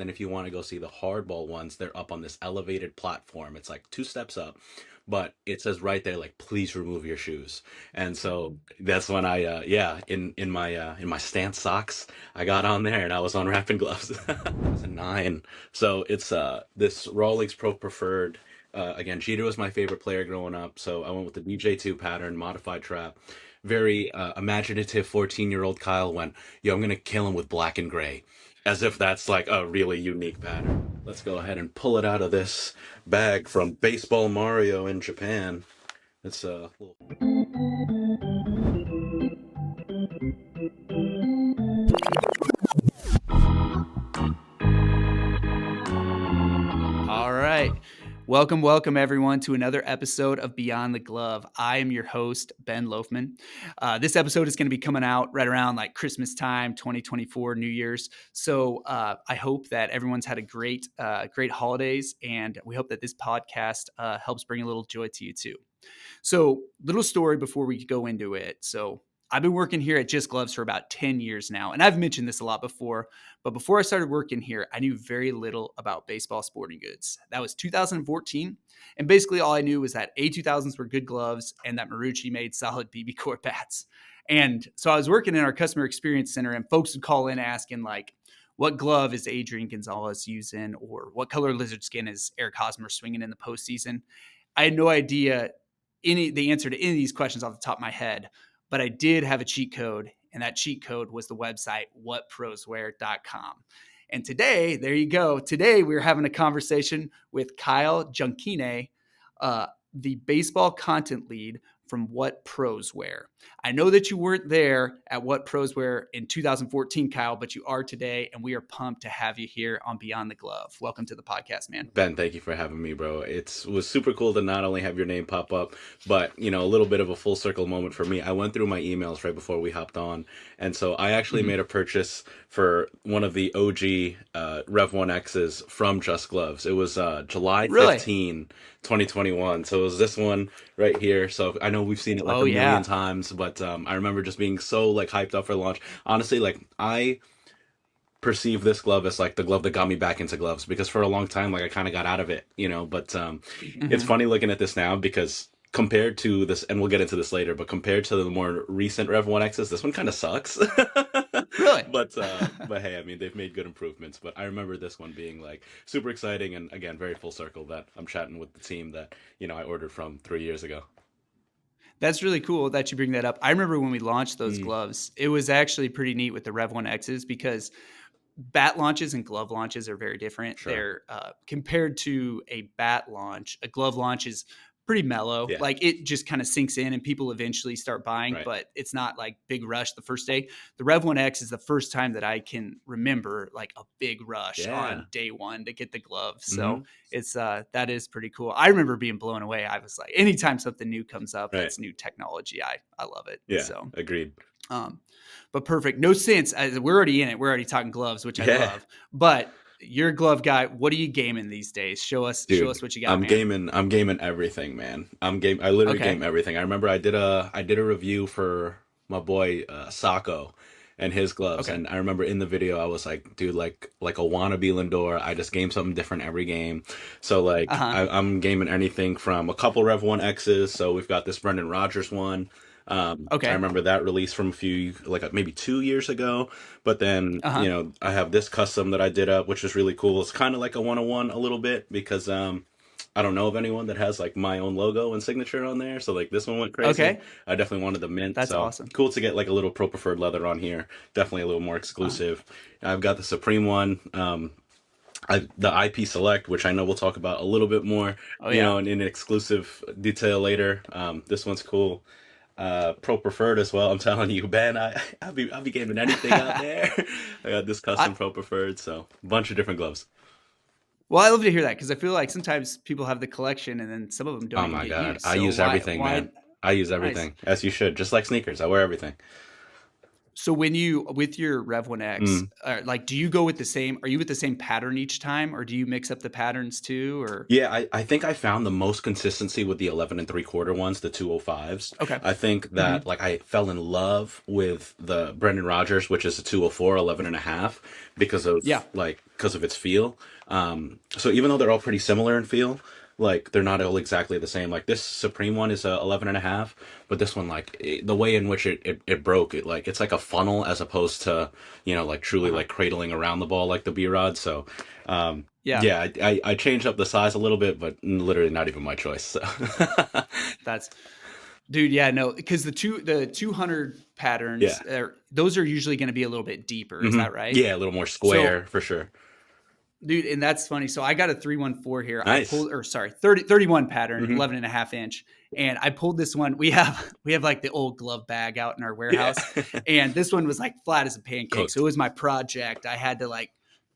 Then if you want to go see the hardball ones, they're up on this elevated platform. It's like 2 steps up, but it says right there, like, please remove your shoes. And so that's when in my stance socks, I got on there and I was unwrapping gloves. It was a 9. So it's this Rawlings Pro Preferred. Again, Jeter was my favorite player growing up, so I went with the DJ2 pattern, modified trap. Very imaginative 14-year-old Kyle went, yo, I'm gonna kill him with black and gray, as if that's like a really unique pattern. Let's go ahead and pull it out of this bag from Baseball Mario in Japan. It's a little... All right. Welcome everyone to another episode of Beyond the Glove. I am your host, Ben Loafman. This episode is going to be coming out right around like Christmas time, 2024, New Year's. So I hope that everyone's had a great holidays, and we hope that this podcast helps bring a little joy to you too. So little story before we go into it. So I've been working here at Just Gloves for about 10 years now, and I've mentioned this a lot before, but before I started working here, I knew very little about baseball sporting goods. That was 2014, and basically all I knew was that A2000s were good gloves and that Marucci made solid BB Core bats. And so I was working in our customer experience center, and folks would call in asking like, what glove is Adrian Gonzalez using, or what color lizard skin is Eric Hosmer swinging in the postseason? I had no idea the answer to any of these questions off the top of my head. But I did have a cheat code, and that cheat code was the website whatproswear.com. And today, there you go. Today, we're having a conversation with Kyle Diangkinay, the baseball content lead from What Pros Wear. I know that you weren't there at What Pros Wear in 2014, Kyle, but you are today, and we are pumped to have you here on Beyond the Glove. Welcome to the podcast, man. Ben, thank you for having me, bro. It was super cool to not only have your name pop up, but, a little bit of a full circle moment for me. I went through my emails right before we hopped on, and so I actually made a purchase for one of the OG Rev 1Xs from Just Gloves. It was July 15, 2021. So it was this one right here. So I know we've seen it like a million times, but I remember just being so like hyped up for launch. Honestly, like I perceive this glove as like the glove that got me back into gloves, because for a long time, like I kind of got out of it, but it's funny looking at this now, because compared to this, and we'll get into this later, but compared to the more recent Rev 1Xs, this one kind of sucks. Really? But hey, I mean, they've made good improvements, but I remember this one being like super exciting, and again, very full circle that I'm chatting with the team that, I ordered from 3 years ago. That's really cool that you bring that up. I remember when we launched those gloves, it was actually pretty neat with the Rev 1Xs, because bat launches and glove launches are very different. Sure. They're compared to a bat launch, a glove launch is pretty mellow. Yeah. Like it just kind of sinks in and people eventually start buying, Right. But it's not like big rush the first day. The Rev 1X is the first time that I can remember like a big rush on day one to get the gloves. So it's that is pretty cool. I remember being blown away. I was like, anytime something new comes up, that's new technology, I love it. Yeah, so agreed. But perfect. No sense. We're already in it. We're already talking gloves, which I love. But you're a glove guy. What are you gaming these days? Show us what you got. I'm gaming everything, man. I literally game everything. I remember I did a review for my boy Sacco and his gloves, and I remember in the video I was like, dude, like a wannabe Lindor. I just game something different every game. So like I'm gaming anything from a couple Rev 1Xs. So we've got this Brendan Rodgers one. I remember that release from a few, like maybe 2 years ago. But then, I have this custom that I did up, which is really cool. It's kind of like a 101 a little bit, because I don't know of anyone that has like my own logo and signature on there. So like this one went crazy. I definitely wanted the mint. That's awesome. Cool to get like a little Pro Preferred leather on here. Definitely a little more exclusive. I've got the Supreme one. The IP Select, which I know we'll talk about a little bit more, in an exclusive detail later. This one's cool. Pro Preferred as well. I'm telling you, Ben, I'll be gaming anything out there. I got this custom Pro Preferred, so a bunch of different gloves. Well, I love to hear that, because I feel like sometimes people have the collection and then some of them don't. Oh my god, I use everything, man. I use everything, as you should. Just like sneakers, I wear everything. So when you with your Rev 1X, Mm. like, do you go with the same? Are you with the same pattern each time, or do you mix up the patterns too? Or Yeah, I think I found the most consistency with the 11 3/4 ones, the 205s. okay, I think that hmm like I fell in love with the Brendan Rodgers, which is a 204, 11 and a half, yeah, because of its feel. So even though they're all pretty similar in feel, like they're not all exactly the same. Like this Supreme one is a 11 and a half, but this one, like the way in which it broke, it's like a funnel as opposed to, like truly uh-huh, like cradling around the ball like the B Rod. So, yeah. yeah, I changed up the size a little bit, but literally not even my choice. So, That's dude. Yeah, no, because the 200 yeah. patterns those are usually going to be a little bit deeper. Is that right? Yeah, a little more So square for sure. dude, and that's funny. So I got a 314 here. I Nice. pulled, or sorry, 31 pattern, Hmm. 11 and a half inch. And I pulled this one. We have like the old glove bag out in our Yeah. warehouse. And this one was like flat as a pancake. So it Cooked. was my project. I had to like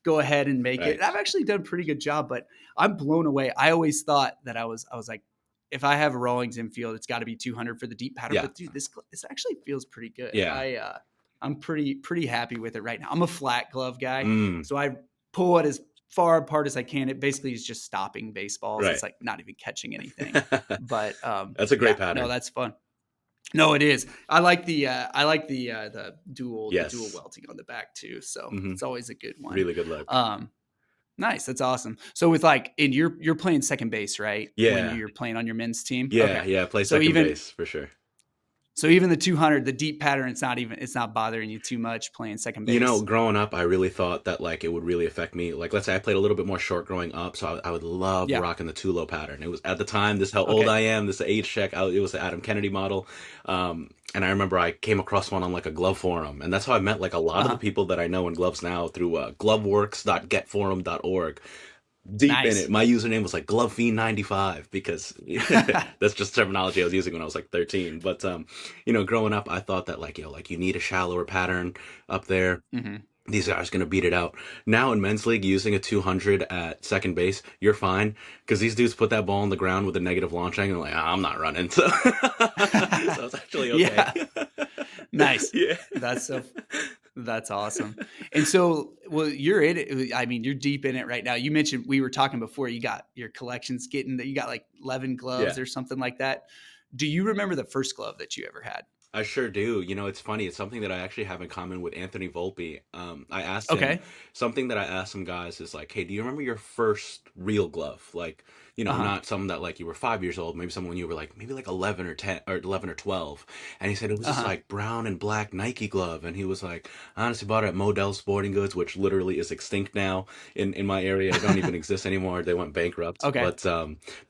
go ahead and make it. Right. And I've actually done a pretty good job, but I'm blown away. I always thought that I was like, if I have a Rawlings infield, it's got to be 200 for the deep pattern. Yeah. But dude, this actually feels pretty good. Yeah. I'm pretty happy with it right now. I'm a flat glove guy, Mm. so I pull it as far apart as I can. It basically is just stopping baseballs. Right. It's like not even catching anything. But That's a great yeah, no, pattern. that's fun. No, it is. I like the dual Yes. welting on the back too. So Hmm. it's always a good one. Really good look. Nice. That's awesome. So with like, and you're playing second base, right? When Yeah. you're playing on your men's team. Yeah. Okay. Yeah. Play So second even base for sure. so even the 200, the deep pattern, it's not bothering you too much playing second base. Growing up, I really thought that like it would really affect me. Like, let's say I played a little bit more short growing up, so I would love Yeah. rocking the Tulo pattern. It was at the time. This is how old Okay. I am. This is age check. It was the Adam Kennedy model, and I remember I came across one on like a glove forum, and that's how I met like a lot of the Uh-huh. people that I know in gloves now through gloveworks.getforum.org. Deep in it. Nice. My username was like GloveFiend95 because that's just terminology I was using when I was like 13. But growing up, I thought that like like you need a shallower pattern up there. hmm These guys are gonna beat it out. Now in men's league, using a 200 at second base, you're fine because these dudes put that ball on the ground with a negative launch angle. Like, I'm not running, so so it's actually okay. Yeah. Nice. Yeah. That's so that's awesome. And so, well, you're in it. I mean, you're deep in it right now. You mentioned we were talking before. You got your collections getting that. You got like 11 gloves Yeah. or something like that. Do you remember the first glove that you ever had? I sure do. It's funny. It's something that I actually have in common with Anthony Volpe. I asked him Okay. something that I asked some guys is like, hey, do you remember your first real glove? Like, Uh huh. not something that like you were 5 years old, maybe someone when you were like maybe like 11 or 10 or 11 or 12. And he said it was Uh this huh. like brown and black Nike glove. And he was like, I honestly bought it at Modell Sporting Goods, which literally is extinct now in my area. It don't even exist anymore. They went bankrupt. Okay. But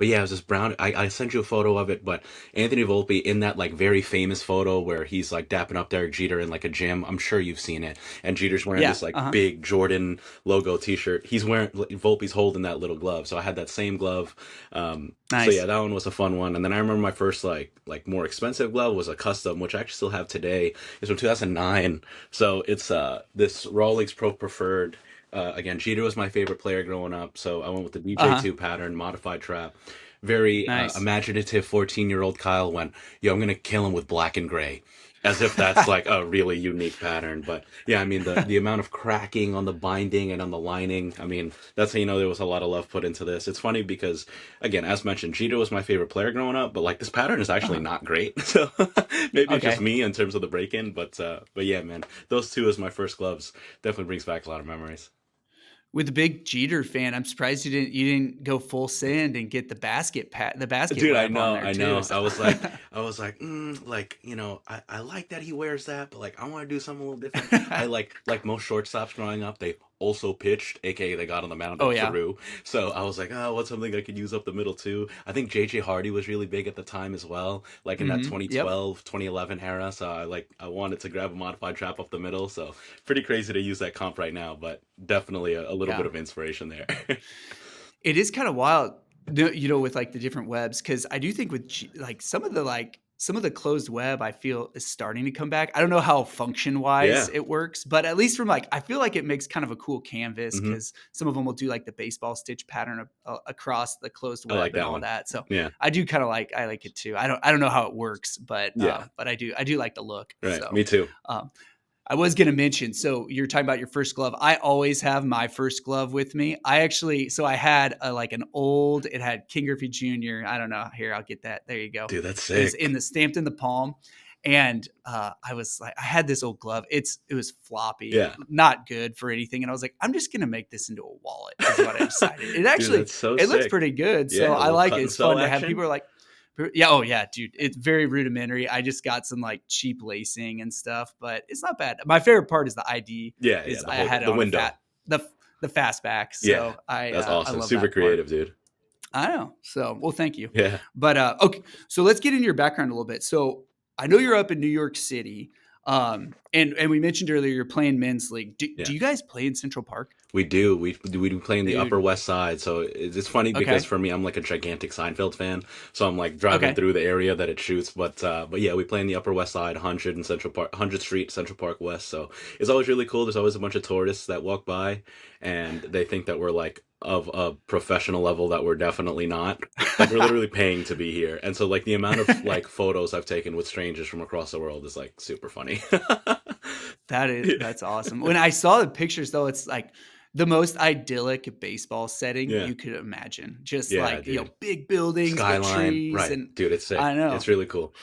yeah, it was this brown. I sent you a photo of it, but Anthony Volpe in that like very famous photo where he's like dapping up Derek Jeter in like a gym. I'm sure you've seen it. And Jeter's wearing Yeah. this like Uh huh. big Jordan logo T-shirt. He's wearing Volpe's holding that little glove. So I had that same glove. So yeah, Nice. that one was a fun one. And then I remember my first like more expensive glove was a custom, which I actually still have today. It's from 2009. So it's this Rawlings Pro Preferred. Again, Jeter was my favorite player growing up, so I went with the Uh huh. DJ2 pattern, modified trap. Very Nice. imaginative 14-year-old Kyle went, yo, I'm gonna kill him with black and gray. As if that's like a really unique pattern. But yeah, I mean the amount of cracking on the binding and on the lining, I mean, that's how there was a lot of love put into this. It's funny because again, as mentioned, Jeter was my favorite player growing up, but like this pattern is Uh actually huh. not great. So maybe it's just Okay. me in terms of the break-in, but yeah, man, those two as my first gloves definitely brings back a lot of memories. With the big Jeter fan, I'm surprised you didn't go full send and get the basket Dude, I web on know, there I too. know. So I was like, like, I like that he wears that, but like, I want to do something a little different. I like most shortstops growing up, they also pitched, aka they got on the mound oh and yeah. threw. So I was like, oh, what's something I could use up the middle too? I think JJ Hardy was really big at the time as well, like in that Yep. 2012, 2011 era. So I wanted to grab a modified trap up the middle. So pretty crazy to use that comp right now, but definitely a little bit Yeah. of inspiration there. It is kind of wild, with like the different webs, because I do think with like some of the closed web, I feel is starting to come back. I don't know how function wise Yeah. it works, but at least from like I feel like it makes kind of a cool canvas Hmm. because some of them will do like the baseball stitch pattern across the closed I like web and that all one. that. So Yeah. I like it too. I don't know how it works, but Yeah. I do like the look. Right. So Me too. um, I was going to mention, so you're talking about your first glove. I always have my first glove with me. So I had like an old, it had King Griffey Jr. I don't know. Here, I'll get that. There you go. Dude, that's It was sick. stamped in the palm. And I was like, I had this old glove. It was floppy, Yeah. not good for anything. And I was like, I'm just going to make this into a wallet is what I decided. Dude, that's so It looks sick. pretty good. So Yeah, a I little like cut it. and It's fun sew to have action. people are like, yeah. Oh yeah, dude. It's very rudimentary. I just got some like cheap lacing and stuff, but it's not bad. My favorite part is the ID. Yeah, yeah, Is I had it the on window. the fastback. Yeah, So that's I awesome. love Super that part. creative, dude. I know. So well, thank you. Yeah, But okay, so let's get into your background a little bit. So I know you're up in New York City, and we mentioned earlier you're playing men's league. yeah. Do you guys play in Central Park, We do. We do play in the Upper dude? West Side, so it's funny because Okay, for me, I'm like a gigantic Seinfeld fan, so I'm like driving okay. through the area that it shoots. But yeah, we play in the Upper West Side, 100 and Central Park, 100th Street, Central Park West. So it's always really cool. There's always a bunch of tourists that walk by, and they think that we're like of a professional level that we're definitely not. Like we're literally paying to be here, and so like the amount of like photos I've taken with strangers from across the world is like super funny. That's awesome. When I saw the pictures though, it's like the most idyllic baseball setting Yeah, you could imagine. Just yeah, like, dude. big buildings with Skyline, trees right, and dude, it's sick. I know. It's really cool.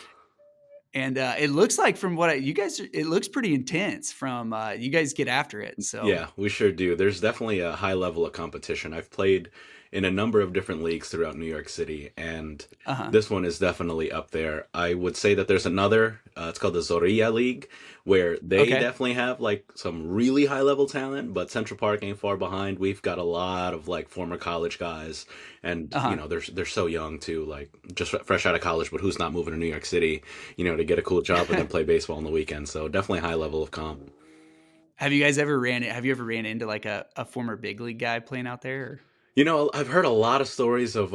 And it looks like from what it looks pretty intense from you guys get after it. So, Yeah, we sure do. There's definitely a high level of competition. I've played in a number of different leagues throughout New York City, and uh-huh. this one is definitely up there. I would say that there's another, it's called the Zorilla League, where they Okay. definitely have like some really high level talent, but Central Park ain't far behind. We've got a lot of like former college guys, and Uh-huh. they're so young too, like just fresh out of college, but who's not moving to New York City, to get a cool job and then play baseball on the weekend. So definitely high level of comp. Have you ever ran into like a former big league guy playing out there? Or? I've heard a lot of stories of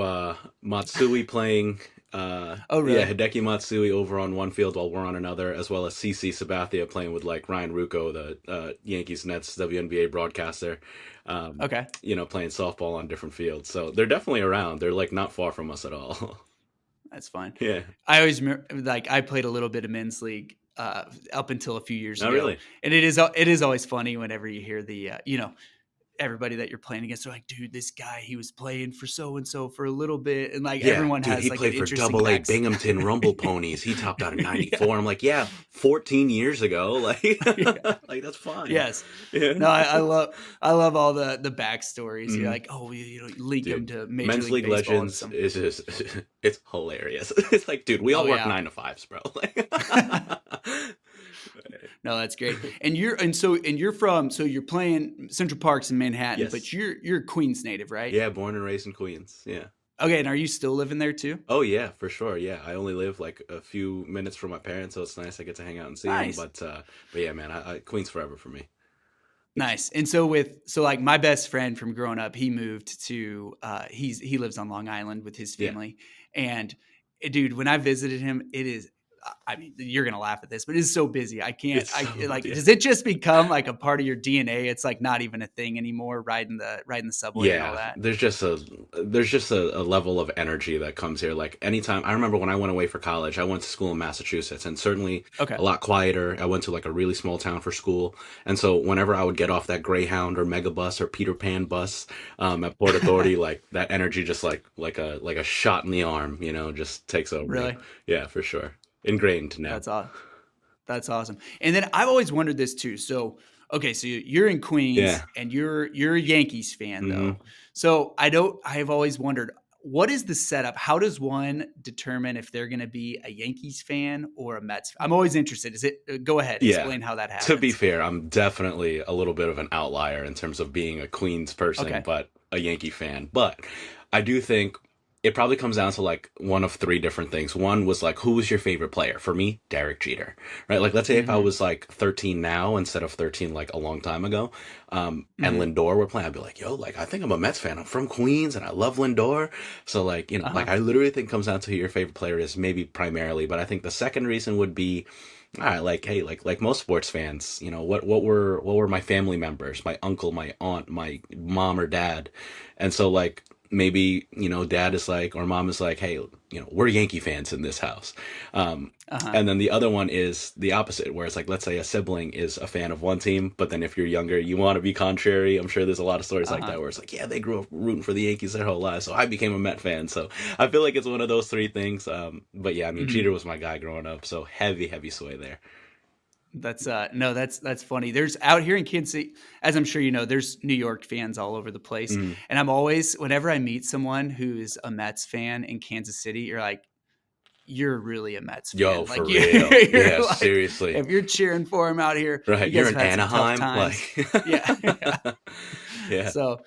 Matsui playing, Oh, yeah, really? Hideki Matsui over on one field while we're on another, as well as CC Sabathia playing with like Ryan Ruocco, the Yankees Nets WNBA broadcaster, Okay. playing softball on different fields. So they're definitely around. They're like not far from us at all. That's fine. Yeah. I always remember, like I played a little bit of men's league up until a few years Oh, ago, really? and it is always funny whenever you hear the everybody that you're playing against. They're like, dude, this guy he was playing for so and so for a little bit, and like Yeah, everyone dude, has he like an played for interesting Double A backs. Binghamton Rumble Ponies. He topped out in Yeah, '94. I'm like, yeah, 14 years ago. Like, yeah, like that's fine. yes. Yeah. No, I love all the backstories. You're Mhm. like, oh, link them Dude, to Major men's League league Baseball and legends some. is just it's hilarious. It's like, dude, we Oh all work yeah. 9 to 5s, bro. Like, No, that's great. And you're from so you're playing Central Parks in Manhattan, but yes. you're Queens native, right? Yeah, born and raised in Queens. Yeah. Okay, and are you still living there too? Oh yeah, for sure. Yeah, I only live like a few minutes from my parents, so it's nice. I get to hang out and see them. Nice. But yeah, man, Queens forever for me. Nice. And so like my best friend from growing up, he moved to he lives on Long Island with his Yeah. family. And dude, when I visited him, it is I mean, you're gonna laugh at this, but it's so busy. It's I so like yeah. does it just become like a part of your DNA? It's like not even a thing anymore, riding the subway and all Yeah, that. there's just a level of energy that comes here. Like anytime I remember when I went away for college, I went to school in Massachusetts and certainly Okay. a lot quieter. I went to like a really small town for school. And so whenever I would get off that Greyhound or Megabus or Peter Pan bus at Port Authority, like that energy just like a shot in the arm, just takes over you. Really? Yeah, for sure. Ingrained now. That's all. That's awesome. And then I've always wondered this too. So, okay, so you're in Queens Yeah. and you're a Yankees fan Hmm. though. So I've always wondered what is the setup? How does one determine if they're going to be a Yankees fan or a Mets fan? I'm always interested. Go ahead, Yeah. explain how that To be happens. fair, I'm definitely a little bit of an outlier in terms of being a Queens person, Okay. but a Yankee fan. But I do think it probably comes down to like one of three different things. One was like, who was your favorite player? For me, Derek Jeter, right? Like, let's say if I Mhm. was like 13 now instead of 13 like a long time ago, and Mhm. Lindor were playing, I'd be like, yo, like, I think I'm a Mets fan. I'm from Queens and I love Lindor. So, like, like Uh-huh. I literally think it comes down to who your favorite player is, maybe primarily. But I think the second reason would be, all right, like, hey, like most sports fans, what were my family members, my uncle, my aunt, my mom or dad, and so like maybe, dad is like, or mom is like, hey, we're Yankee fans in this house. Uh-huh. And then the other one is the opposite, where it's like, let's say a sibling is a fan of one team, but then if you're younger, you want to be contrary. I'm sure there's a lot of stories like Uh-huh. that where it's like, yeah, they grew up rooting for the Yankees their whole lives, so I became a Met fan. So I feel like it's one of those three things. But yeah, I mean, Mhm. Jeter was my guy growing up, so heavy, heavy sway there. That's no, that's funny. There's out here in Kansas City, as I'm sure you know, there's New York fans all over the place. Mm. And I'm always, whenever I meet someone who's a Mets fan in Kansas City, you're like, you're really a Mets Yo, fan. for Like real. you're Yeah, like, seriously. if you're cheering for him out here, Right. you You're guys have in had some tough Anaheim? times. Like, Yeah. yeah. So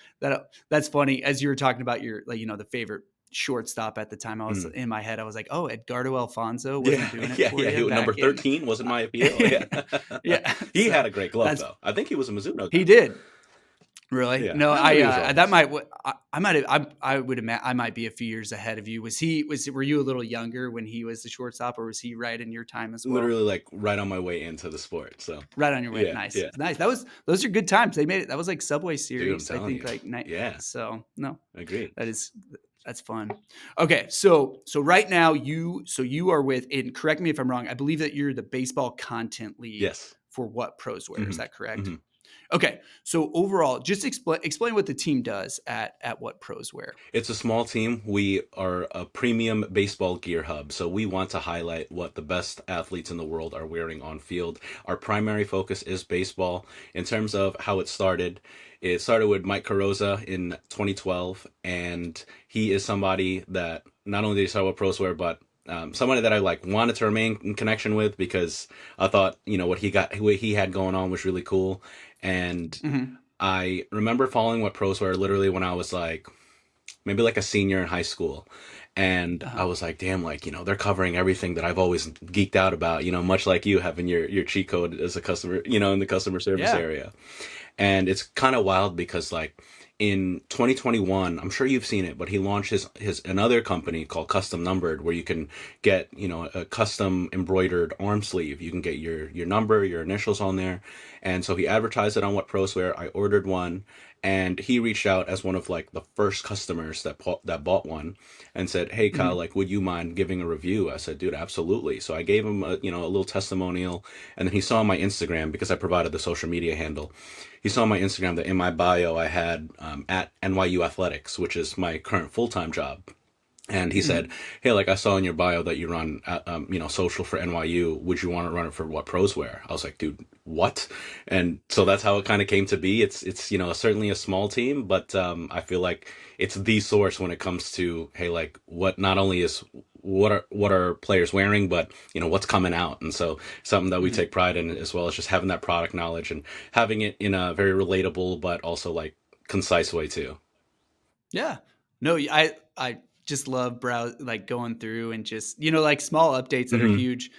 that's funny. As you were talking about your, like, the favorite shortstop at the time, I was Mm. in my head, I was like, oh, Edgardo Alfonso Yeah, wasn't doing it yeah, for yeah. you Number back in. 13 wasn't my appeal. Yeah. Yeah. He had So a great glove, that's though. I think he was a Mizuno he guy. did. Really? Yeah, No, but he was that almost. might I might have I would imagine I might be a few years ahead of you. Were you a little younger when he was the shortstop, or was he right in your time as well? Literally, like, right on my way into the sport. So, Right on your way. yeah, Nice. yeah. Nice. Those are good times. They made it. That was like Subway Dude, I'm Series, I telling think, you. like night. Yeah, So no, agreed. that is that's fun. Okay, so right now you are with, and correct me if I'm wrong, I believe that you're the baseball content lead Yes. for What Pros Wear. Is Hmm. that correct? Hmm. Okay. So overall, just explain what the team does at What Pros Wear. It's a small team. We are a premium baseball gear hub. So we want to highlight what the best athletes in the world are wearing on field. Our primary focus is baseball. In terms of how it started with Mike Carroza in 2012. And he is somebody that not only did he start with Proswear, but somebody that I like wanted to remain in connection with because I thought, what he had going on was really cool. And Hmm. I remember following what pros were literally when I was like maybe like a senior in high school. And I Uh-huh. was like, damn, like, they're covering everything that I've always geeked out about, much like you having your cheat code as a customer, in the customer service Yeah. area. And it's kind of wild because like in 2021, I'm sure you've seen it, but he launched his another company called Custom Numbered where you can get, a custom embroidered arm sleeve. You can get your number, your initials on there. And so he advertised it on What Pros Wear. I ordered one and he reached out as one of like the first customers that bought one and said, "Hey Kyle, Hmm. like would you mind giving a review?" I said, "Dude, absolutely." So I gave him a little testimonial and then he saw my Instagram because I provided the social media handle. He saw my Instagram that in my bio I had at NYU Athletics, which is my current full-time job. And he said, Hmm. "Hey, like I saw in your bio that you run, social for NYU. Would you want to run it for What Pros Wear?" I was like, "Dude, what?" And so that's how it kind of came to be. It's certainly a small team, but I feel like it's the source when it comes to hey, like what not only is what are players wearing, but what's coming out. And so something that we Hmm. take pride in as well as just having that product knowledge and having it in a very relatable but also like concise way too. Yeah. No, I just love like going through and just, like small updates that are Hmm. huge.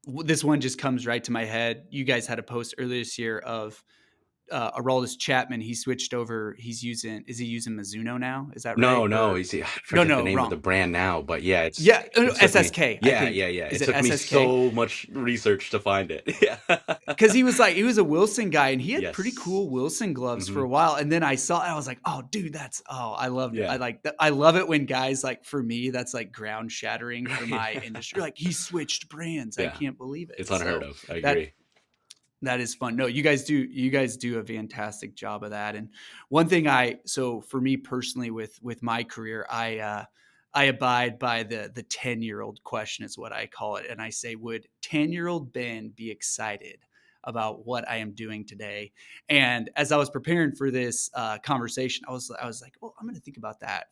This one just comes right to my head. You guys had a post earlier this year of Aroldis Chapman. He switched over. Is he using Mizuno now? Is that right? No, no, Or I no, forget the no, name of the wrong. brand now, but yeah, Yeah, oh, no, it took me, SSK, I yeah, yeah, think. yeah. Is It it took me SSK? so much research to find it. Yeah. Because he was a Wilson guy, and he had pretty Yes. cool Wilson gloves for Hmm. a while. And then I saw it, I was like, oh, dude, I loved it. Yeah. I love it when guys, like, for me, that's like ground shattering for Right. my industry. Like, he switched brands. I Yeah. can't believe it. It's unheard So of. I that agree. that is fun. No, you guys do a fantastic job of that. And one thing so for me personally with my career, I abide by the 10-year-old question is what I call it. And I say, would 10-year-old Ben be excited about what I am doing today? And as I was preparing for this conversation, I was like, well, I'm going to think about that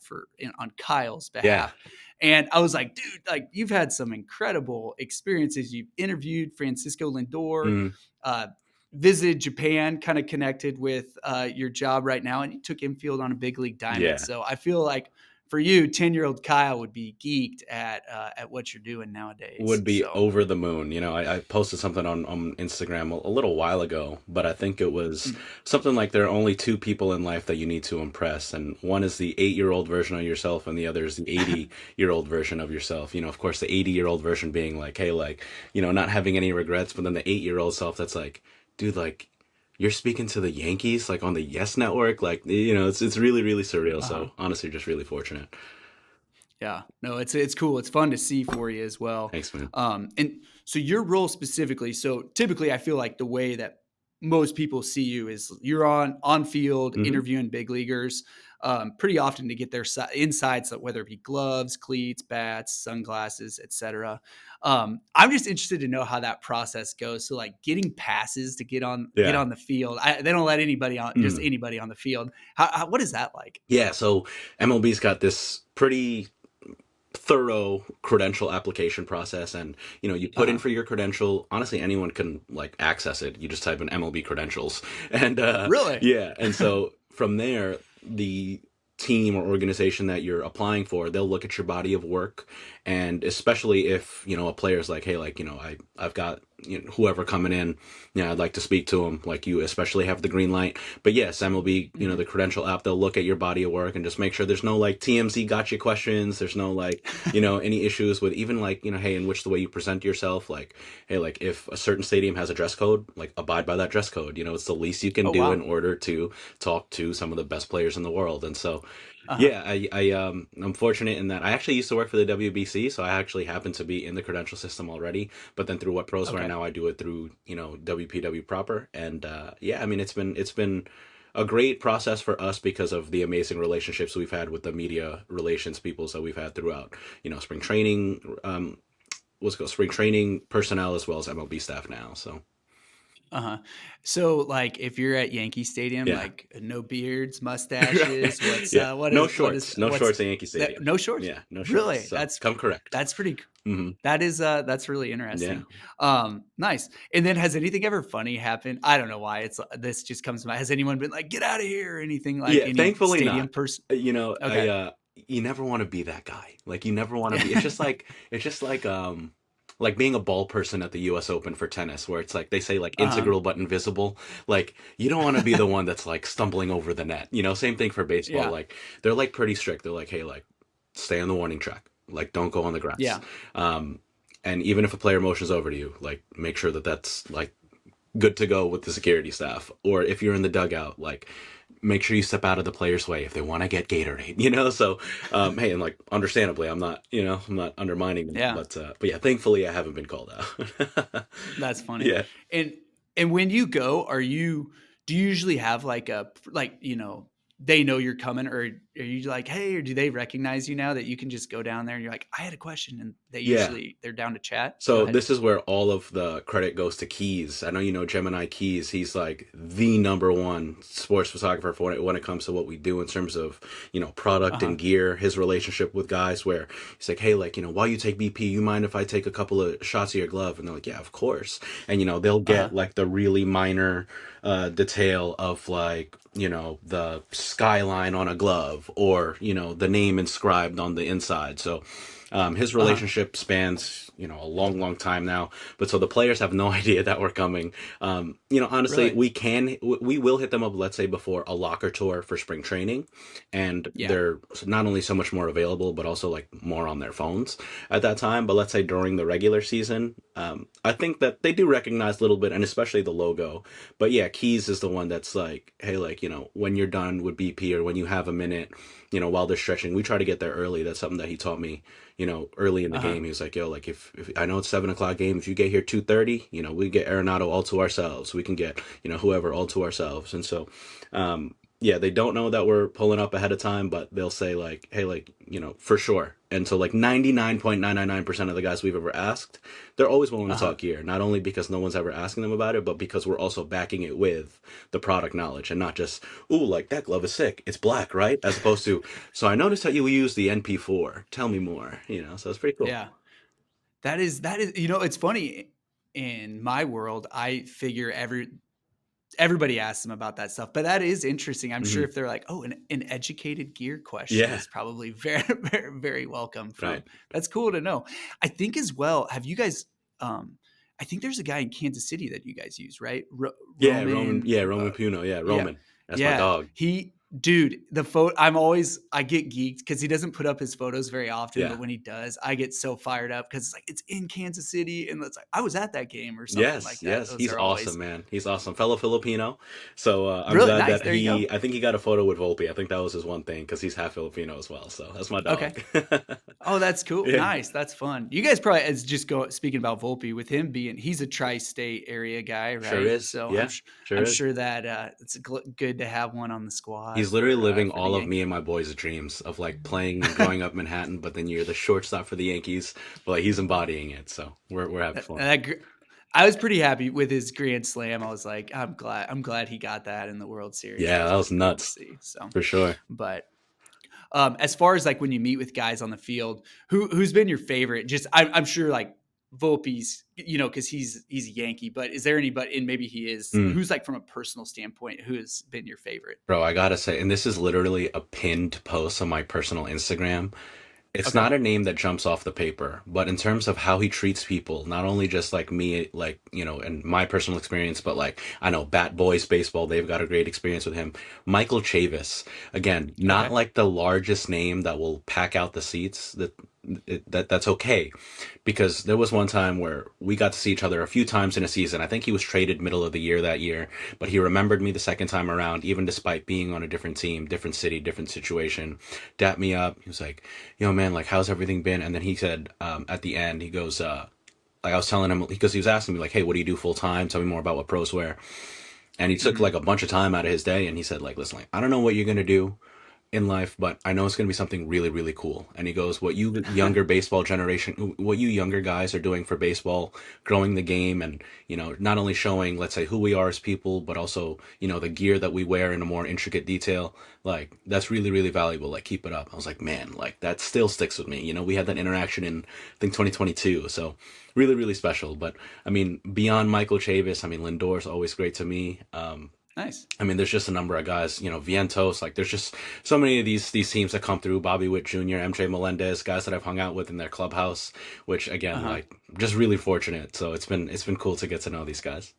on Kyle's Yeah. behalf. And I was like, dude, like you've had some incredible experiences. You've interviewed Francisco Lindor, Mm. uh, visited Japan, kind of connected with your job right now, and you took infield on a big league diamond. Yeah. So I feel like for you, 10-year-old Kyle would be geeked at what you're doing nowadays. Would be So over the moon. I posted something on Instagram a little while ago, but I think it was mm, something like there are only two people in life that you need to impress, and one is the 8-year-old version of yourself, and the other is the 80-year-old version of yourself. Of course, the 80-year-old version being like, hey, like, not having any regrets, but then the 8-year-old self that's like, dude, like, you're speaking to the Yankees like on the Yes Network, like it's really really surreal. Uh-huh. So honestly, just really fortunate. Yeah. No, it's cool. It's fun to see for you as well. Thanks, man. And so your role specifically, so typically I feel like the way that most people see you is you're on field Hmm. interviewing big leaguers pretty often to get their insights, whether it be gloves, cleats, bats, sunglasses, etc. I'm just interested to know how that process goes. So like getting passes to get Yeah. on the field, they don't let anybody on, just Mm. anybody on the field. What is that like? Yeah. So MLB's got this pretty thorough credential application process, and you Uh put in huh. for your credential. Honestly, anyone can like access it. You just type in MLB credentials, and Really? yeah, and so from there, the team or organization that you're applying for, they'll look at your body of work, and especially if a player's like, hey, like I've got whoever coming in, I'd like to speak to him, like you especially have the green light. But yes, MLB, Mhm. the credential app, they'll look at your body of work and just make sure there's no like TMZ gotcha questions. There's no like, any issues with even like, hey, in which the way you present yourself, like, hey, like if a certain stadium has a dress code, like abide by that dress code. It's the least you can Oh do in wow. order to talk to some of the best players in the world. And so, Uh huh. yeah, I'm fortunate in that I actually used to work for the WBC, so I actually happen to be in the credential system already. But then through What Pros right Okay. now, I do it through WPW proper, and yeah, I mean it's been a great process for us because of the amazing relationships we've had with the media relations peoples that we've had throughout spring training, what's it called, spring training personnel as well as MLB staff now. So Uh-huh. So, like, if you're at Yankee Stadium, yeah. like, no beards, Right. mustaches, Yeah, no what is shorts, no what's shorts at Yankee that Stadium. no shorts? Yeah, no shorts. Really? So come correct. That's pretty Hmm. that's really Yeah. interesting. Nice. And then has anything ever funny happened? I don't know why this just comes to mind. Has anyone been like, "Get out of here," or anything, like Yeah, any thankfully stadium not. person? I Okay. you never want to be that guy. Like you never want to be. It's just like being a ball person at the US Open for tennis where it's like they say like Uh-huh. integral but invisible. Like you don't want to be the one that's like stumbling over the net. Same thing for baseball. Yeah. Like they're like pretty strict. They're like, "Hey, like stay on the warning track. Like don't go on the grass." Yeah. Um and even if a player motions over to you, like make sure that that's like good to go with the security staff. Or if you're in the dugout, like make sure you step out of the player's way if they want to get Gatorade, So, hey, and like, understandably, I'm not undermining them, Yeah. but yeah, thankfully, I haven't been called out. That's funny. Yeah. And when you go, do you usually have like they know you're coming, or are you like, "Hey," or do they recognize you now that you can just go down there and you're like, "I had a question," and Yeah. they're down to chat? Go So ahead. this is where all of the credit goes to Keys. I know Gemini Keys. He's like the number one sports photographer for when it comes to what we do in terms of product Uh-huh. and gear. His relationship with guys, where he's like, hey, like while you take BP, you mind if I take a couple of shots of your glove? And they're like, yeah, of course. And they'll Uh-huh. get like the really minor detail of like the skyline on a glove or the name inscribed on the inside. So his Uh-huh. relationship spans, a long, long time now. But so the players have no idea that we're coming. Honestly, Really? we will hit them up, let's say, before a locker tour for spring training. And Yeah. they're not only so much more available, but also like more on their phones at that time. But let's say during the regular season, I think that they do recognize a little bit, and especially the logo. But yeah, Keys is the one that's like, hey, like, when you're done with BP or when you have a minute, while they're stretching, we try to get there early. That's something that he taught me early in the Uh-huh. game. He was like, yo, like if I know it's 7 o'clock game, if you get here 2:30, we get Arenado all to ourselves. We can get, whoever all to ourselves. And so, yeah, they don't know that we're pulling up ahead of time, but they'll say like, hey, like, for sure. And so like 99.999% of the guys we've ever asked, they're always willing to Uh-huh. talk gear, not only because no one's ever asking them about it, but because we're also backing it with the product knowledge and not just, ooh, like that glove is sick. It's black, right? As opposed to, so I noticed that you use the NP4. Tell me more, so it's pretty cool. Yeah. That is it's funny in my world, I figure everybody asks them about that stuff, but that is interesting. I'm sure Hmm. if they're like, "Oh, an educated gear question Yeah, is probably very, very, very welcome right. from." That's cool to know. I think as well, have you guys, um, I think there's a guy in Kansas City that you guys use, right? Yeah, Roman. Roman, Yeah, Roman Puno. Yeah, yeah, Roman. That's my yeah. dog. Dude, I get geeked because he doesn't put up his photos very often, Yeah. but when he does, I get so fired up because it's like it's in Kansas City, and it's like I was at that game or something Yes, like that. yes, Those he's are awesome, always man. He's awesome, fellow Filipino. So I'm really glad nice. that There you go. I think he got a photo with Volpe. I think that was his one thing because he's half Filipino as well. So that's my Okay. dog. Oh, that's cool. Yeah, Nice. That's fun. You guys probably as just go speaking about Volpe with him being he's a tri-state area guy, sure right? is. So Yeah, sure I'm is. sure that it's good to have one on the squad He's literally living for the all of me Yankees. and my boys' dreams of like playing and growing up in Manhattan, but then you're the shortstop for the Yankees. But like, he's embodying it, so we're having That, fun. that gr- I was pretty happy with his grand slam. I was like, I'm glad he got that in the World Series. That Yeah, was that was pretty cool to nuts see. So, for sure. but as far as like when you meet with guys on the field, who's been your favorite? Just I'm sure like Volpe's, because he's a Yankee. But is there anybody, and maybe he is, Mm. who's like from a personal standpoint, who has been your favorite? Bro, I gotta say, and this is literally a pinned post on my personal Instagram. It's Okay, not a name that jumps off the paper, but in terms of how he treats people, not only just like me, like, and my personal experience, but like, I know Bat Boys Baseball, they've got a great experience with him. Michael Chavis, again, not okay, like the largest name that will pack out the seats, that's okay. Because there was one time where we got to see each other a few times in a season. I think he was traded middle of the year that year, but he remembered me the second time around, even despite being on a different team, different city, different situation. Dapped me up. He was like, yo, man, like, how's everything been? And then he said, at the end, he goes, like I was telling him, because he was asking me, like, hey, what do you do full time? Tell me more about what pros wear. And he took hmm like a bunch of time out of his day and he said, like, listen, like, I don't know what you're going to do in life, but I know it's going to be something really, really cool. And he goes, what you younger guys are doing for baseball, growing the game and, not only showing, let's say, who we are as people, but also, the gear that we wear in a more intricate detail, like, that's really, really valuable. Like, keep it up. I was like, man, like, that still sticks with me. We had that interaction in, I think, 2022. So really, really special. But I mean, beyond Michael Chavis, I mean, Lindor's always great to me. nice. I mean, there's just a number of guys, Vientos, like there's just so many of these teams that come through, Bobby Witt Jr., MJ Melendez, guys that I've hung out with in their clubhouse, which Uh again, huh. like just really fortunate. So it's been cool to get to know these guys.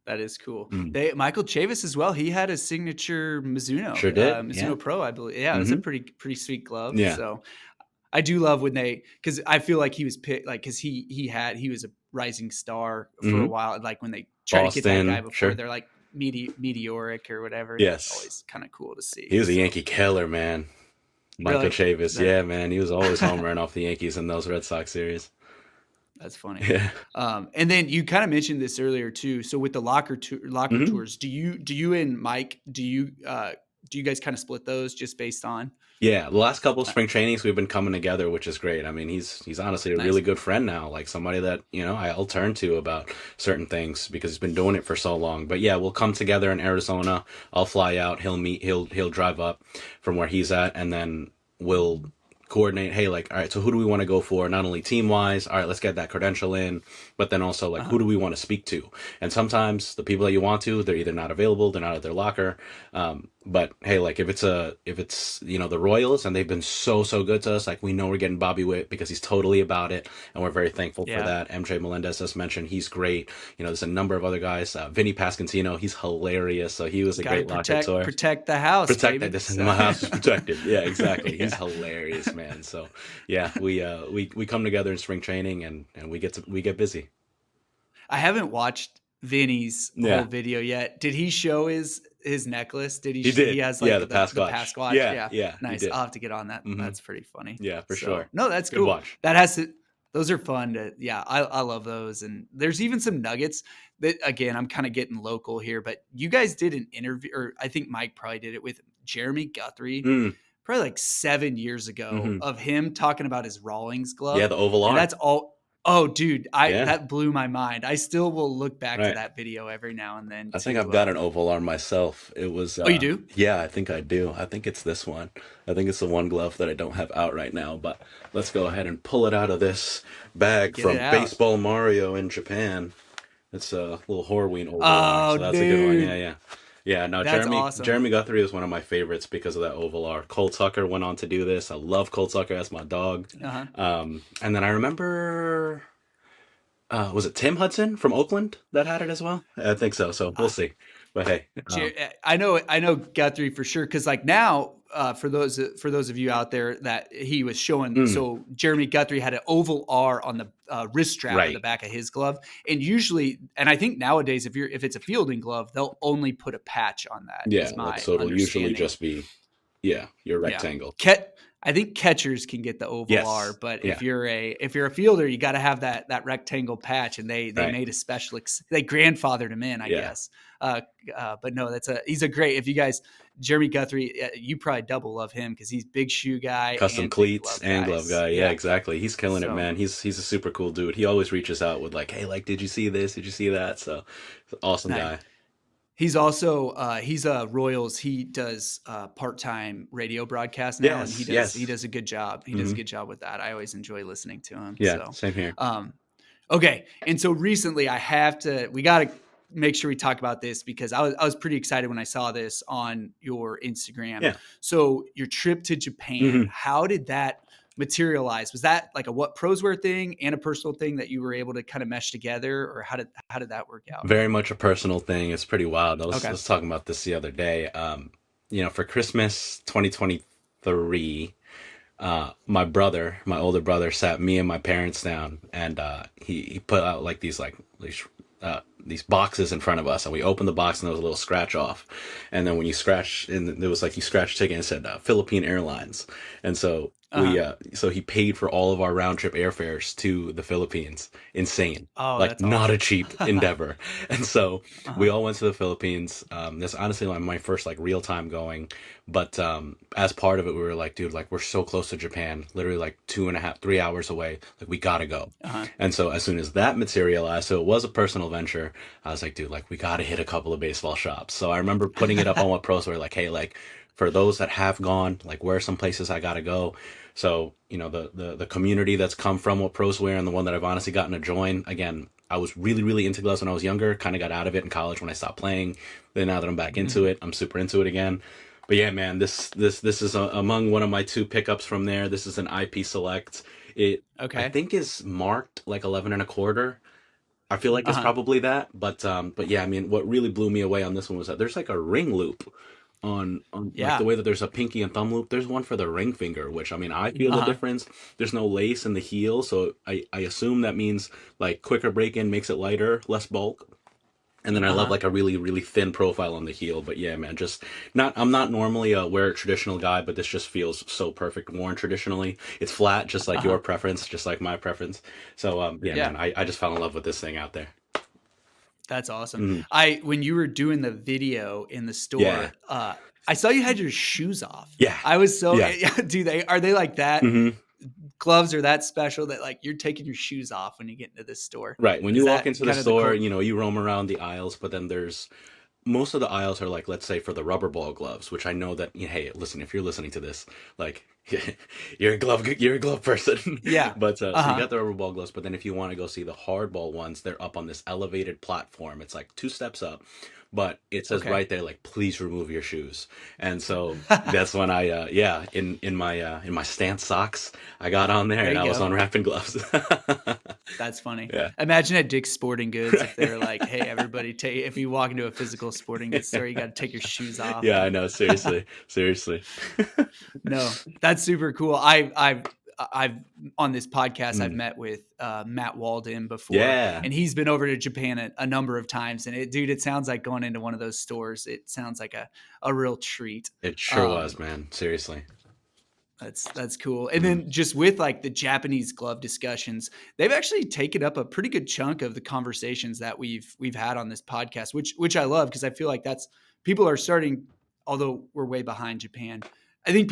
That is cool. Mm. They Michael Chavis as well. He had a signature Sure Mizuno, did. Yeah. Mizuno Pro, I believe. Yeah, it was a Hmm. pretty sweet glove. Yeah. So I do love when because I feel like he was picked, like, because he was a rising star for a Hmm. while. Like when they try to get that guy Boston. before Sure. they're like meteoric or whatever. That's Yes. always kind of cool to see. He was a So Yankee killer, man. Michael really, Chavis. that Yeah, man. He was always homering off the Yankees in those Red Sox series. that's funny. Yeah. And then you kind of mentioned this earlier too. So with the locker Hmm. tours, do you and Mike do you guys kind of split those just based on Yeah, the last couple of uh, spring trainings we've been coming together, which is great. I mean, he's honestly a really nice? good friend now, like somebody that, I'll turn to about certain things because he's been doing it for so long. But yeah, we'll come together in Arizona. I'll fly out, he'll drive up from where he's at and then we'll coordinate, hey, like, all right, so who do we want to go for? Not only team wise, all right, let's get that credential in, but then also like Uh-huh. who do we want to speak to? And sometimes the people that you want to, they're either not available, they're not at their locker. But hey, like if it's the Royals and they've been so good to us, like we know we're getting Bobby Witt because he's totally about it, and we're very thankful for Yeah. that. MJ Melendez, as mentioned, he's great. There's a number of other guys. Vinny Pascantino, he's hilarious, so he was a Got to great locker tour. protect the house, Protect that. baby. This So my house is protected. Yeah, exactly. He's yeah. hilarious, man. So yeah, we come together in spring training and we get busy. I haven't watched Vinny's whole Yeah, video yet. Did he show his necklace? Did he he did. has Yeah, like the the Pasquatch. Pasquatch? Yeah, Yeah. yeah, he Nice. did. I'll have to get on that. Hmm. That's pretty funny. Yeah, for So sure. no, that's Good cool. watch. Those are fun to, yeah, I love those. And there's even some nuggets that, again, I'm kind of getting local here, but you guys did an interview, or I think Mike probably did it with Jeremy Guthrie, Mm, probably like 7 years ago, hmm. of him talking about his Rawlings Yeah, glove. the Oval And R. that's all. Oh, dude, I Yeah, that blew my mind. I still will look back to right. that video every now and then I think I've to got an Oval R myself. It was oh, you do? yeah, I think I do. I think it's this one. I think it's the one glove that I don't have out right now, but let's go ahead and pull it out of this bag Get it from out. Baseball Mario in Japan. It's a little Horween Oval R, Oh, so that's a good one. Yeah, dude. yeah. Yeah, no, That's Jeremy awesome. Jeremy Guthrie is one of my favorites because of that Oval R. Cole Tucker went on to do this. I love Cole Tucker. That's my dog. Uh-huh. And then I remember, was it Tim Hudson from Oakland that had it as well? I think so. So we'll Uh, see. But hey, I know Guthrie for sure because like now for those of you out there that he was showing, mm, so Jeremy Guthrie had an oval R on the wrist strap of the right. back of his glove, and usually, and I think nowadays if it's a fielding glove, they'll only put a patch on that. Yeah, Is like my so it'll usually understanding. just be, yeah, your Yeah. rectangle. I think catchers can get the oval R, Yes. but Yeah. if you're a fielder, you got to have that rectangle patch, and they Right. made a special they grandfathered him in, I Yeah. guess. But no, he's a great. If you guys, Jeremy Guthrie, you probably double love him because he's big shoe guy Custom and big cleats glove and guy. glove guy. Yeah, Yeah. exactly. He's killing it, So man. He's a super cool dude. He always reaches out with like, hey, like, did you see this? Did you see that? So, awesome nice. guy. He's also he's Royals. He does part-time radio broadcast now, and Yes. he Yes. does a good job. He does a Hmm. good job with that. I always enjoy listening to him. Yeah. So, Same here. okay. And so recently we got to make sure we talk about this because I was pretty excited when I saw this on your Instagram. Yeah. So your trip to Japan, Hmm. how did that materialize? Was that like a what pros wear thing and a personal thing that you were able to kind of mesh together, or how did that work out? Very much a personal thing. It's pretty wild. I Okay. was talking about this the other day. For Christmas 2023, my older brother, sat me and my parents down, and he put out like these boxes in front of us, and we opened the box, and there was a little scratch off, and then when you scratch, and there was like you scratch ticket, and it said Philippine Airlines, and so Uh-huh. so he paid for all of our round trip airfares to the Philippines. Insane. Oh, Like that's not a awesome. cheap endeavor. And so we Uh-huh. all went to the Philippines. That's honestly like my first like real time going. But as part of it, we were like, dude, like we're so close to Japan, literally like 2.5, 3 hours away. Like we gotta go. Uh-huh. And so as soon as that materialized, so it was a personal venture. I was like, dude, like we gotta hit a couple of baseball shops. So I remember putting it up on what pros were like, hey, like for those that have gone, like where are some places I gotta go. So the community that's come from what pros wear and the one that I've honestly gotten to join again. I was really, really into gloves when I was younger, kind of got out of it in college when I stopped playing. Then now that I'm back into Mhm. it, I'm super into it again. But yeah, man, this is among one of my two pickups from there. This is an IP Select. It I Okay. think is marked like 11 and a quarter. I feel like it's Uh-huh. probably that, but yeah, I mean, what really blew me away on this one was that there's like a ring loop on like the Yeah. way that there's a pinky and thumb loop. There's one for the ring finger, which I mean, I feel the Uh-huh. difference. There's no lace in the heel, so I assume that means like quicker break in makes it lighter, less bulk. And then I love Uh-huh. like a really, really thin profile on the heel. But yeah, man, just not, I'm not normally a wear it traditional guy, but this just feels so perfect worn traditionally. It's flat, just like your Uh-huh. preference, just like my preference. So, yeah, Yeah. man, I just fell in love with this thing out there. That's awesome. Mhm. When you were doing the video in the Yeah. store, I saw you had your shoes off. Yeah. I was so Yeah. are they like that? Hmm. Gloves are that special that like you're taking your shoes off when you get into this store? Right. When Is you walk that into the kind of the store, cool? you roam around the aisles, but then there's most of the aisles are like, let's say for the rubber ball gloves, which I know that, hey, listen, if you're listening to this, like you're a glove person. Yeah. But so you Uh-huh. got the rubber ball gloves, but then if you want to go see the hardball ones, they're up on this elevated platform. It's like two steps up, but it says Okay. right there, like, please remove your shoes. And so that's when in my stance socks, I got on there There and you I was go. unwrapping gloves. That's funny. Yeah. Imagine at Dick's Sporting Goods if they're like, "Hey, everybody, if you walk into a physical sporting goods store, you got to take your shoes off." Yeah, And I know. Seriously, seriously. no, that's super cool. I've on this podcast I've Mm. met with Matt Walden before, Yeah, and he's been over to Japan a number of times. And it sounds like going into one of those stores. It sounds like a real treat. it sure was, Um, man. Seriously. that's cool. And Mm. then just with like the Japanese glove discussions, they've actually taken up a pretty good chunk of the conversations that we've had on this podcast, which I love because I feel like that's people are starting, although we're way behind Japan. I think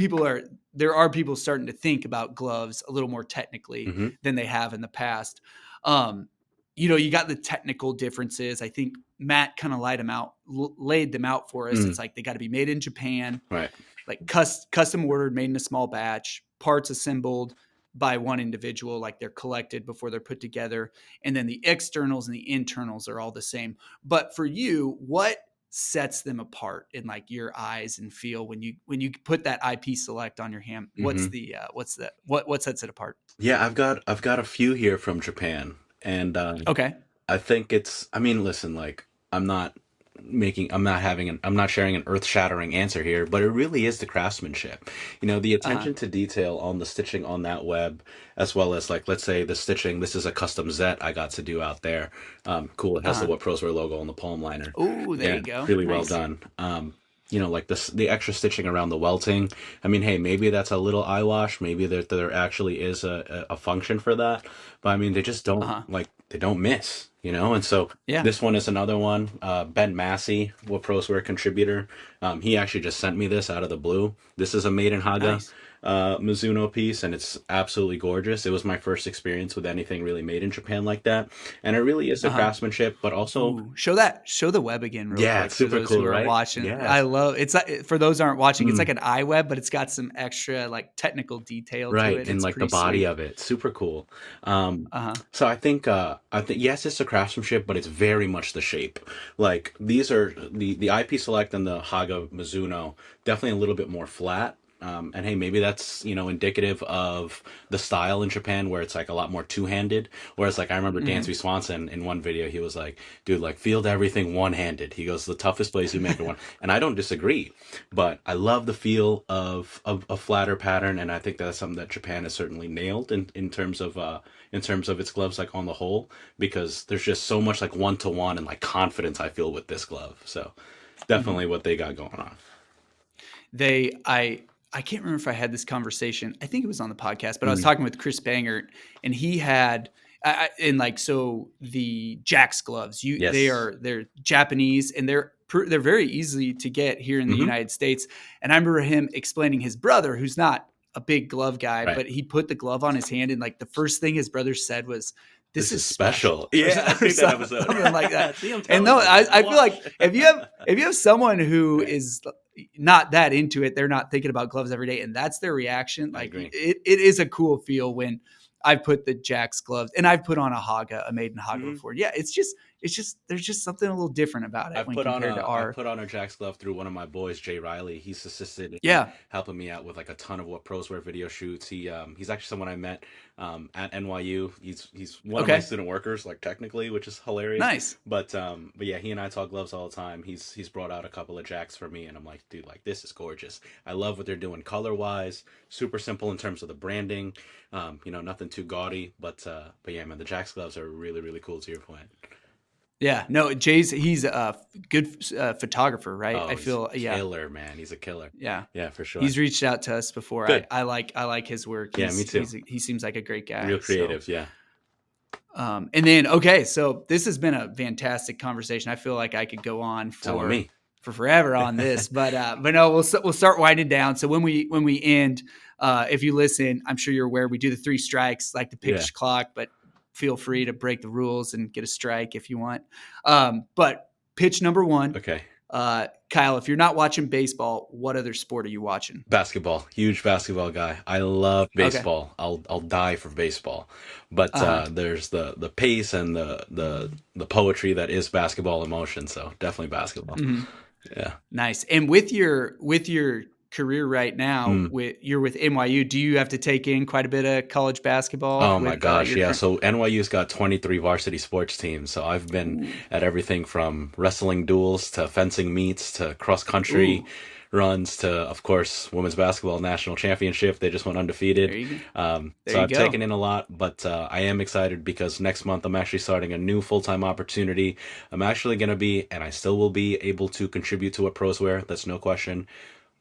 there are people starting to think about gloves a little more technically Hmm. than they have in the past. Um, you got the technical differences. I think Matt kind of laid them out for us. Mm. It's like they got to be made in Japan, Right. like custom ordered, made in a small batch, parts assembled by one individual, like they're collected before they're put together. And then the externals and the internals are all the same. But for you, what sets them apart in like your eyes and feel when you put that IP Select on your hand? Hmm. What sets it apart? Yeah, I've got a few here from Japan, and Okay. I think it's. I mean, listen, like I'm not. I'm not sharing an earth-shattering answer here, but it really is the craftsmanship. The Uh-huh. attention to detail on the stitching on that web, as well as, like, let's say the stitching. This is a custom Zet I got to do out there. Cool. It has the Uh-huh. What Pros Wear logo on the palm liner. Oh, there Yeah, you go. really well Nice. done. Like this, the extra stitching around the welting. I mean, hey, maybe that's a little eyewash. Maybe there actually is a function for that. But I mean, they just don't Uh-huh. like they don't miss. And so Yeah. this one is another one. Ben Massey, What Pros Wear contributor. He actually just sent me this out of the blue. This is a made in Haga Nice. Mizuno piece, and it's absolutely gorgeous. It was my first experience with anything really made in Japan like that, and it really is the Uh-huh. craftsmanship, but also, Ooh, show the web again real yeah, quick it's for super those who cool, are right? watching. I Yes. love it's like, for those who aren't watching, it's Mm. like an eye web, but it's got some extra like technical detail to Right, it. and It's like the pretty body sweet. of it, super cool. Um, Uh-huh. so I think yes, it's a craftsmanship, but it's very much the shape. Like these are the IP Select and the Haga Mizuno, definitely a little bit more flat. And hey, maybe that's indicative of the style in Japan where it's like a lot more two-handed. Whereas like I remember Hmm. Dansby Swanson in one video, he was like, "Dude, like field everything one-handed." He goes, "The toughest place you make it one," and I don't disagree. But I love the feel of a flatter pattern, and I think that's something that Japan has certainly nailed in terms of its gloves, like on the whole, because there's just so much like one to one and like confidence I feel with this glove. So Hmm. definitely what they got going on. They I can't remember if I had this conversation. I think it was on the podcast, but I was Mm. talking with Chris Bangert, and he had and like so the Jack's gloves. Yes. They're Japanese, and they're very easy to get here in the Hmm. United States. And I remember him explaining his brother, who's not a big glove guy, Right. but he put the glove on his hand, and like the first thing his brother said was, "This This is is special. special," or, Yeah, I've or seen that episode. something like that. See, I'm And telling no, you, man. I feel like Watch. if you have someone who Right. is not that into it, they're not thinking about gloves every day, and that's their reaction. I Like agree. it is a cool feel when I put the Jack's gloves, and I've put on a made in Haga Hmm. before. Yeah, it's just there's just something a little different about it I've when put on compared to a I've our. put on a Jack's glove through one of my boys, Jay Riley. He's assisted in Yeah, helping me out with like a ton of What Pros Wear video shoots. He's actually someone I met at NYU. He's one of my okay, student workers, like technically, which is hilarious. nice. But yeah, he and I talk gloves all the time. He's brought out a couple of Jacks for me, and I'm like, dude, like this is gorgeous. I love what they're doing color wise. Super simple in terms of the branding. Nothing too gaudy, but yeah, man, the Jack's gloves are really really cool. To your point. Yeah, no, he's a good photographer, right? Oh, I he's feel yeah, killer, man. He's a killer. yeah. Yeah, for sure. He's reached out to us before. Good. I like his work. Yeah, me too. He seems like a great Real guy. So creative. Yeah. and then okay, so this has been a fantastic conversation. I feel like I could go on Telling me. for forever on this, but no, we'll start winding down. So when we end, if you listen, I'm sure you're aware we do the three strikes, like the Yeah. pitch clock, but feel free to break the rules and get a strike if you want. But pitch number one, Okay. Kyle, if you're not watching baseball, what other sport are you watching? Basketball. Huge basketball guy. I love Okay. baseball. I'll die for baseball. But Uh huh. there's the pace and the poetry that is basketball emotion. So definitely basketball. Hmm. Yeah. Nice. And with your career right now, Mm. you're with NYU. Do you have to take in quite a bit of college basketball Oh my with gosh, your yeah. current? So NYU's got 23 varsity sports teams. So I've been Ooh, at everything from wrestling duels to fencing meets to cross country ooh, runs to, of course, women's basketball national championship. They just went there undefeated. you go. There So you I've go. taken in a lot, but I am excited because next month I'm actually starting a new full-time opportunity. I'm actually going to be, and I still will be able to contribute to what pros wear. That's no question,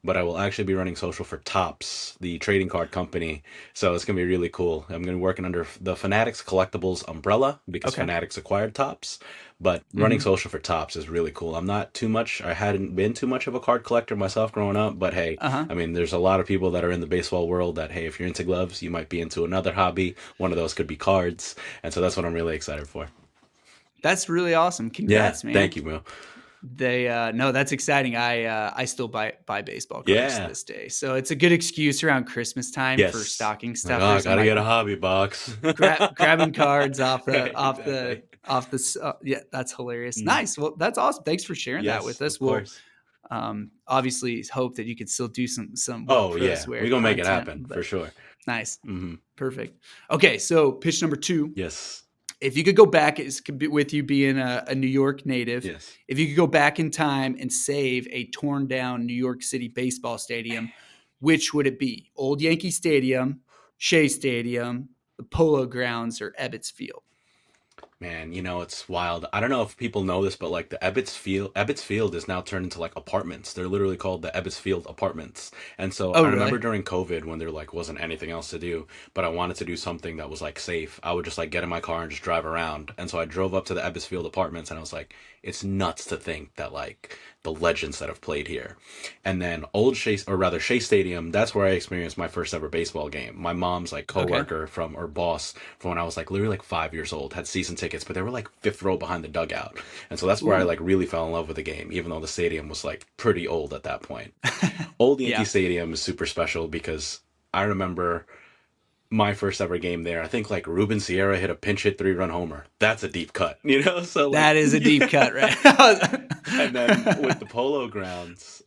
but I will actually be running social for Topps, the trading card company. So it's going to be really cool. I'm going to be working under the Fanatics Collectibles umbrella because Okay. Fanatics acquired Topps. But running Hmm. social for Topps is really cool. I hadn't been too much of a card collector myself growing up, but hey, Uh huh. I mean, there's a lot of people that are in the baseball world that, hey, if you're into gloves, you might be into another hobby. One of those could be cards. And so that's what I'm really excited for. That's really awesome. Yeah. Congrats, man. Thank you, Mo. They no, that's exciting. I still buy baseball cards to Yeah. this day, so it's a good excuse around Christmas time for Yes. stocking Like, oh, I stuffers. I'm gotta like get a hobby box. grabbing cards Right, exactly. yeah, that's hilarious. Mhm. Nice. Well, that's awesome. Thanks for sharing that with Yes, us. of We'll course. obviously hope that you could still do some what Oh pros yeah, wear we gonna make it content, happen for but sure. nice. Hmm. Perfect. Okay, so pitch number two. Yes. if you could go back, with you being a New York native, Yes. if you could go back in time and save a torn down New York City baseball stadium, which would it be? Old Yankee Stadium, Shea Stadium, the Polo Grounds, or Ebbets Field? Man, it's wild. I don't know if people know this, but like the Ebbets Field is now turned into like apartments. They're literally called the Ebbets Field Apartments. And so Oh, I remember really? during COVID when there like wasn't anything else to do, but I wanted to do something that was like safe. I would just like get in my car and just drive around. And so I drove up to the Ebbets Field Apartments and I was like, it's nuts to think that like the legends that have played here. And then old Shea, or rather Shea Stadium, that's where I experienced my first ever baseball game. My mom's like Okay. coworker from or boss from when I was like literally like 5 years old had season tickets, but they were like fifth row behind the dugout. And so that's where I Ooh. like really fell in love with the game, even though the stadium was like pretty old at that point. Old Yankee Yeah. Stadium is super special because I remember my first ever game there. I think like Ruben Sierra hit a pinch hit 3-run homer. That's a deep cut, So like, That is a deep yeah. cut, right? And then with the Polo Grounds,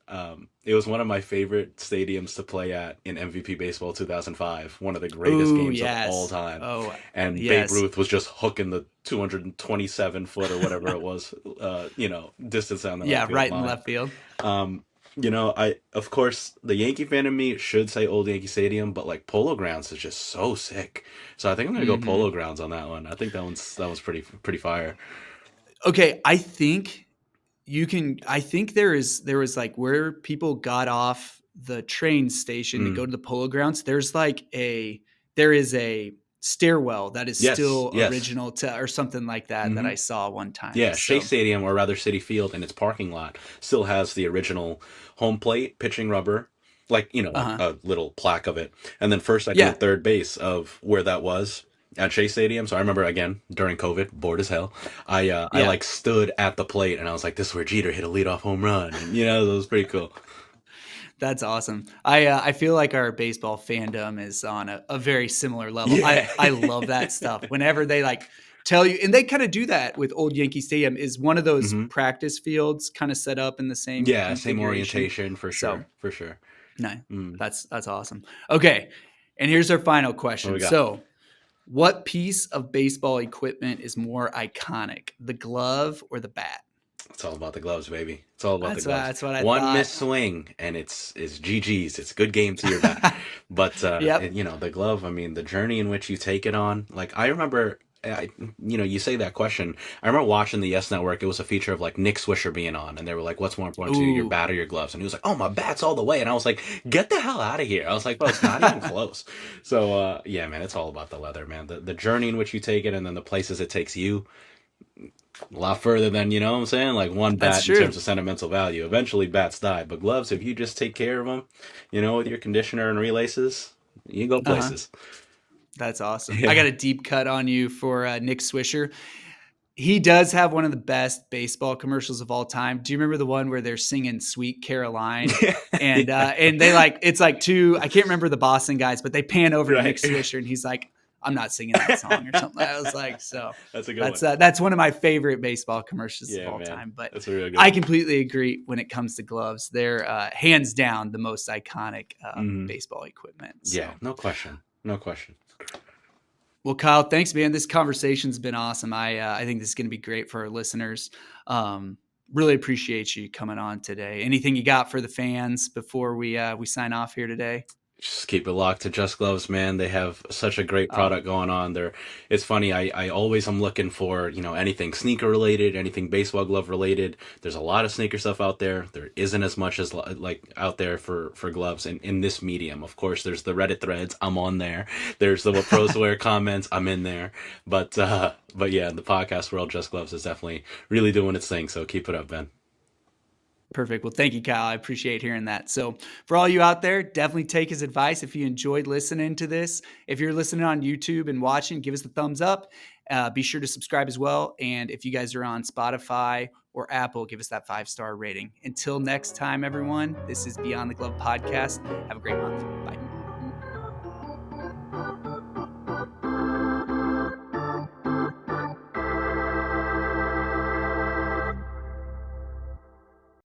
it was one of my favorite stadiums to play at in MVP Baseball 2005. One of the greatest Ooh, games of all yes. time. Oh, And Babe yes. Ruth was just hooking the 227 foot or whatever it was, distance down the right Yeah, field right in line. left field. Um, I of course the Yankee fan in me should say Old Yankee Stadium, but like Polo Grounds is just so sick. So I think I'm gonna go Hmm. Polo Grounds on that one. I think that was pretty fire. Okay, I think there was like where people got off the train station to Mm. go to the Polo Grounds. There is a stairwell that is Yes, still yes. original to, or something like that Hmm. I saw one time. Yeah, Shea So, Stadium, or rather City Field, and its parking lot still has the original home plate, pitching rubber, like, like uh-huh. a little plaque of it. And then first, second, Yeah. and third base of where that was at Shea Stadium. So I remember, again, during COVID, bored as hell, I Yeah. like stood at the plate and I was like, this is where Jeter hit a leadoff home run. And, it was pretty cool. That's awesome. I feel like our baseball fandom is on a very similar level. Yeah. I love that stuff. Whenever they like tell you, and they kind of do that with Old Yankee Stadium, is one of those Hmm. practice fields kind of set up in the same Yeah, same configuration. orientation for So sure. For sure. no, Mm. that's awesome. Okay, and here's our final What we question. got? So, what piece of baseball equipment is more iconic, the glove or the bat? It's all about the gloves, baby. It's all about the gloves. That's what I One thought. missed swing, and it's GG's. It's good game to your back. But Yep. the glove. I mean, the journey in which you take it on. Like I remember, you say that question. I remember watching the Yes Network. It was a feature of like Nick Swisher being on, and they were like, "What's more important to you, your Ooh. bat or your gloves?" And he was like, "Oh, my bat's all the way." And I was like, "Get the hell out of here!" I was like, "Bro, it's not even close." So yeah, man, it's all about the leather, man. The journey in which you take it, and then the places it takes you a lot further than what I'm saying. Like one That's bat in terms true. of sentimental value. Eventually, bats die, but gloves, if you just take care of them, with your conditioner and relaces, you go Uh huh. places. That's awesome. I Yeah, got a deep cut on you for Nick Swisher. He does have one of the best baseball commercials of all time. Do you remember the one where they're singing "Sweet Caroline"? yeah, And they like it's like two, I can't remember the Boston guys, but they pan over to Nick right. Swisher and he's like, "I'm not singing that song" or something. I was like, so That's a good one. that's one of my favorite baseball commercials of Yeah, all man, time. But that's a real good I one. completely agree when it comes to gloves. They're hands down the most iconic Hmm. baseball equipment. Yeah, So. no question, no question. Well, Kyle, thanks, man. This conversation's been awesome. I think this is going to be great for our listeners. Really appreciate you coming on today. Anything you got for the fans before we sign off here today? Just keep it locked to Just Gloves, man. They have such a great Oh, product going on. It's funny. I always am looking for anything sneaker related, anything baseball glove related. There's a lot of sneaker stuff out there. There isn't as much as like out there for gloves in this medium. Of course, there's the Reddit threads. I'm on there. There's the What Pros Wear comments. I'm in there. But yeah, the podcast world, Just Gloves is definitely really doing its thing. So keep it up, Ben. perfect. Well, thank you, Kyle. I appreciate hearing that. So, for all you out there, definitely take his advice. If you enjoyed listening to this, if you're listening on YouTube and watching, give us the thumbs up. Be sure to subscribe as well. And if you guys are on Spotify or Apple, give us that 5-star rating. Until next time, everyone, this is Beyond the Glove Podcast. Have a great month. Bye.